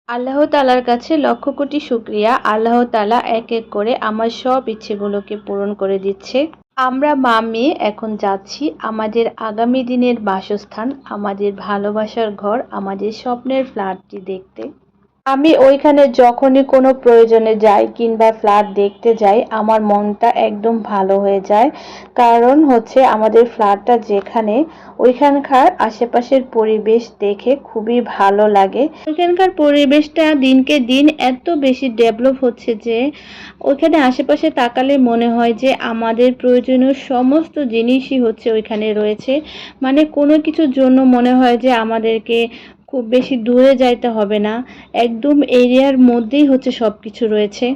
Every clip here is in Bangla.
আল্লাহ তাআলার কাছে লক্ষ কোটি শুকরিয়া। আল্লাহ তাআলা এক এক করে আমার সব ইচ্ছেগুলোকে পূরণ করে দিচ্ছে। আমরা মা মেয়ে এখন যাচ্ছি আমাদের আগামী দিনের বাসস্থান, আমাদের ভালোবাসার ঘর, আমাদের স্বপ্নের ফ্ল্যাটটি দেখতে। আমি ওইখানে যখনই কোনো প্রয়োজনে যাই কিংবা ফ্ল্যাট দেখতে যাই আমার মনটা একদম ভালো হয়ে যায়। কারণ হচ্ছে আমাদের ফ্ল্যাটটা যেখানে ওইখানকার আশেপাশের পরিবেশ দেখে খুবই ভালো লাগে। ওইখানকার পরিবেশটা দিনকে দিন এত বেশি ডেভেলপ হচ্ছে যে ওইখানে আশেপাশে তাকালে মনে হয় যে আমাদের প্রয়োজনীয় সমস্ত জিনিসই হচ্ছে ওইখানে রয়েছে। মানে কোনো কিছুর জন্য মনে হয় যে আমাদেরকে খুব বেশি দূরে যাইতে হবে না, একদম এরিয়ার মধ্যেই হচ্ছে সব কিছু রয়েছে।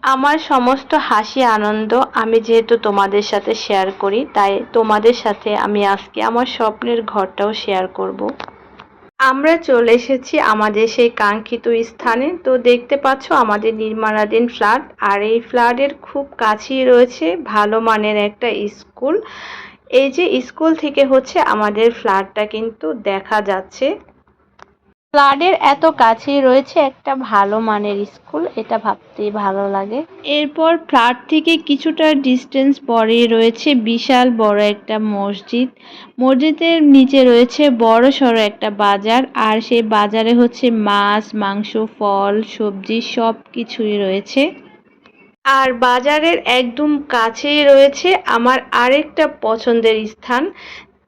আমার সমস্ত হাসি আনন্দ আমি যেহেতু তোমাদের সাথে শেয়ার করি, তাই তোমাদের সাথে আমি আজকে আমার স্বপ্নের ঘরটাও শেয়ার করব। আমরা চলে এসেছি আমাদের সেই কাঙ্ক্ষিত স্থানে। তো দেখতে পাচ্ছ আমাদের নির্মাণাধীন ফ্ল্যাট, আর এই ফ্ল্যাটের খুব কাছেই রয়েছে ভালো মানের একটা স্কুল। এই যে স্কুল থেকে হচ্ছে আমাদের ফ্ল্যাটটা কিন্তু দেখা যাচ্ছে। ফ্ল্যাটের এত কাছেই রয়েছে একটা ভালো মানের স্কুল, এটা ভাবতেই ভালো লাগে। এরপর ফ্ল্যাট থেকে কিছুটা ডিস্টেন্স পরেই রয়েছে বিশাল বড় একটা মসজিদ। মসজিদের নিচে রয়েছে বড় সড়ো একটা বাজার, আর সেই বাজারে হচ্ছে মাছ, মাংস, ফল, সবজি সব কিছুই রয়েছে। আর বাজারের একদম কাছেই রয়েছে আমার আরেকটা পছন্দের স্থান।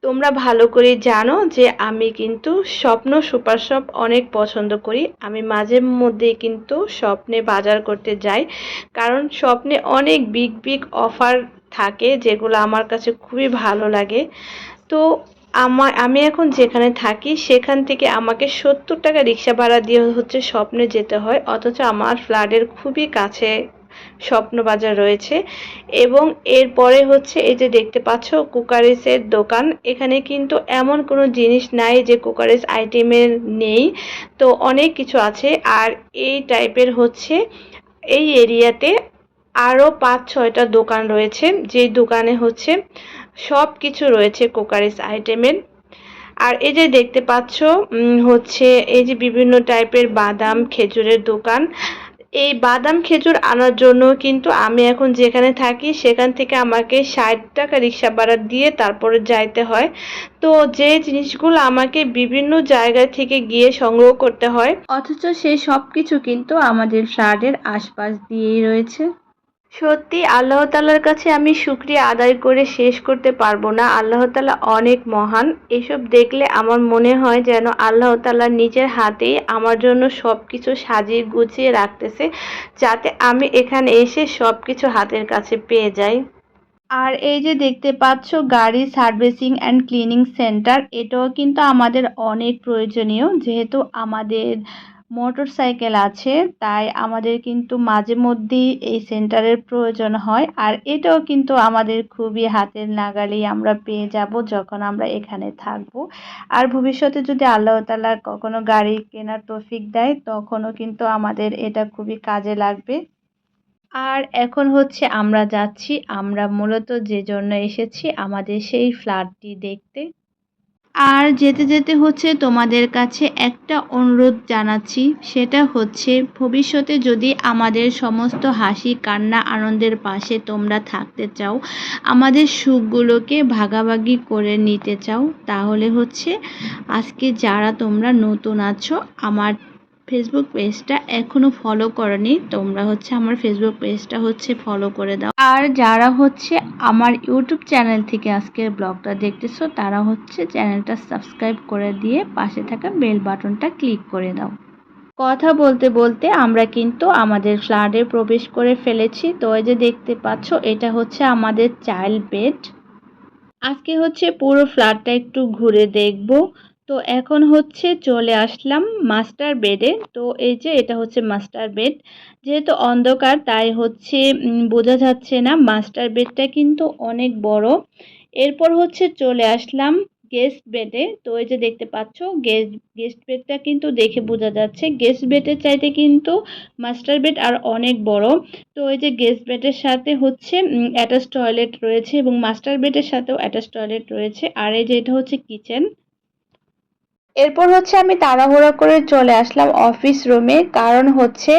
তোমরা ভালো করে জানো যে আমি কিন্তু স্বপ্ন সুপার শপ অনেক পছন্দ করি। আমি মাঝে মধ্যে কিন্তু স্বপ্নে বাজার করতে যাই, কারণ স্বপ্নে অনেক বিগ বিগ অফার থাকে যেগুলো আমার কাছে খুবই ভালো লাগে। তো আমি এখন যেখানে থাকি সেখান থেকে আমাকে 70 টাকা রিক্সা ভাড়া দিয়ে হচ্ছে স্বপ্নে যেতে হয়, অথচ আমার ফ্ল্যাটের খুবই কাছে স্বপ্ন বাজার রয়েছে। এবং এরপরে হচ্ছে এই যে দেখতে পাচ্ছ কুকারিসের দোকান। এখানে কিন্তু এমন কোনো জিনিস নাই যে কুকারিস আইটেমের নেই, তো অনেক কিছু আছে। আর এই টাইপের হচ্ছে এই এরিয়াতে আরও 5-6টা দোকান রয়েছে, যে দোকানে হচ্ছে সব কিছু রয়েছে কুকারিস আইটেমের। আর এই যে দেখতে পাচ্ছ হচ্ছে এই যে বিভিন্ন টাইপের বাদাম খেজুরের দোকান। এই বাদাম খেজুর আনার জন্য কিন্তু আমি এখন যেখানে থাকি সেখান থেকে আমাকে 60 টাকা রিক্সা ভাড়া দিয়ে তারপরে যাইতে হয়। তো যে জিনিসগুলো আমাকে বিভিন্ন জায়গা থেকে গিয়ে সংগ্রহ করতে হয়, অথচ সেই সব কিছু কিন্তু আমাদের ফ্ল্যাটের আশপাশ দিয়েই রয়েছে। সত্যি আল্লাহ তাআলার কাছে আমি শুকরিয়া আদায় করে শেষ করতে পারবো না। আল্লাহ তাআলা অনেক মহান। এসব দেখলে আমার মনে হয় যেন আল্লাহ তাআলা নিজের হাতেই আমার জন্য সবকিছু সাজিয়ে গুছিয়ে রাখতেছে, যাতে আমি এখানে এসে সবকিছু হাতের কাছে পেয়ে যাই। আর এই যে দেখতে পাচ্ছ গাড়ি সার্ভিসিং অ্যান্ড ক্লিনিং সেন্টার, এটাও কিন্তু আমাদের অনেক প্রয়োজনীয়। যেহেতু আমাদের মোটরসাইকেল আছে, তাই আমাদের কিন্তু মাঝে মধ্যেই এই সেন্টারের প্রয়োজন হয়। আর এটাও কিন্তু আমাদের খুবই হাতের নাগালেই আমরা পেয়ে যাব যখন আমরা এখানে থাকব। আর ভবিষ্যতে যদি আল্লাহ তাআলা কখনো গাড়ি কেনার তৌফিক দেয় তখনও কিন্তু আমাদের এটা খুবই কাজে লাগবে। আর এখন হচ্ছে আমরা যাচ্ছি, আমরা মূলত যে জন্য এসেছি আমাদের সেই ফ্ল্যাটটি দেখতে। আর যেতে যেতে হচ্ছে তোমাদের কাছে একটা অনুরোধ জানাচ্ছি, সেটা হচ্ছে ভবিষ্যতে যদি আমাদের সমস্ত হাসি কান্না আনন্দের পাশে তোমরা থাকতে চাও, আমাদের সুখগুলোকে ভাগাভাগি করে নিতে চাও, তাহলে হচ্ছে আজকে যারা তোমরা নতুন আছো আমার ফেসবুক পেজটা এখনো ফলো করনি, তোমরা হচ্ছে আমার ফেসবুক পেজটা হচ্ছে ফলো করে দাও। আর যারা হচ্ছে আমার ইউটিউব চ্যানেল থেকে আজকের ব্লগটা দেখতেছো তারা হচ্ছে চ্যানেলটা সাবস্ক্রাইব করে দিয়ে পাশে থাকা বেল বাটনটা ক্লিক করে দাও। কথা বলতে বলতে আমরা কিন্তু আমাদের ফ্ল্যাটে প্রবেশ করে ফেলেছি। তো এই যে দেখতে পাচ্ছ এটা হচ্ছে আমাদের চাইল্ড বেড। আজকে হচ্ছে পুরো ফ্ল্যাটটা একটু ঘুরে দেখব। তো এখন হচ্ছে চলে আসলাম মাস্টার বেডে। তো এই যে এটা হচ্ছে মাস্টার বেড। যেহেতু অন্ধকার তাই হচ্ছে বোঝা যাচ্ছে না, মাস্টার বেডটা কিন্তু অনেক বড়। এরপর হচ্ছে চলে আসলাম গেস্ট বেডে। তো এই যে দেখতে পাচ্ছ গেস্ট বেডটা কিন্তু দেখে বোঝা যাচ্ছে গেস্ট বেডের চাইতে কিন্তু মাস্টার বেড আর অনেক বড়। তো এই যে গেস্ট বেডের সাথে হচ্ছে অ্যাটাচ টয়লেট রয়েছে এবং মাস্টার বেডের সাথেও অ্যাটাচ টয়লেট রয়েছে। আর এই যে এটা হচ্ছে কিচেন। এরপর হচ্ছে আমি তাড়াহুড়া করে চলে আসলাম অফিস রুমে, কারণ হচ্ছে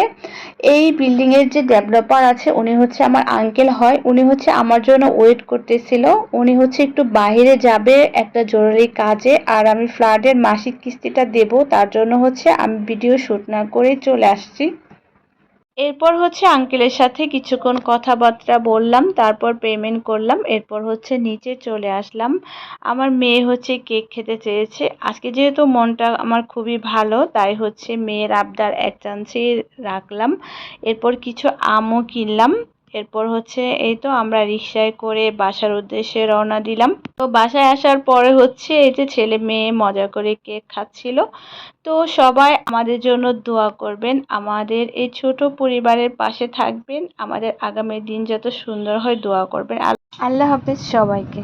এই বিল্ডিং এর যে ডেভেলপার আছে উনি হচ্ছে আমার আঙ্কেল হয়, উনি হচ্ছে আমার জন্য ওয়েট করতেছিল। উনি হচ্ছে একটু বাইরে যাবে একটা জরুরি কাজে, আর আমি ফ্ল্যাটের মাসিক কিস্তিটা দেব, তার জন্য হচ্ছে আমি ভিডিও শুট না করেই চলে আসছি। এরপর হচ্ছে আঙ্কেলের সাথে কিছুক্ষণ কথাবার্তা বললাম, তারপর পেমেন্ট করলাম, এরপর হচ্ছে নিচে চলে আসলাম। আমার মেয়ে হচ্ছে কেক খেতে চেয়েছে আজকে, যেহেতু মনটা আমার খুবই ভালো তাই হচ্ছে মেয়ের আবদার এক চান্সেই রাখলাম। এরপর কিছু আমও কিনলাম। এরপর হচ্ছে এই তো আমরা রিক্সায় করে বাসার উদ্দেশ্যে রওনা দিলাম। তো বাসায় আসার পরে হচ্ছে এই যে ছেলে মেয়ে মজা করে কেক খাচ্ছিল। তো সবাই আমাদের জন্য দোয়া করবেন, আমাদের এই ছোট পরিবারের পাশে থাকবেন, আমাদের আগামী দিন যত সুন্দর হয় দোয়া করবেন। আল্লাহ হাফেজ সবাইকে।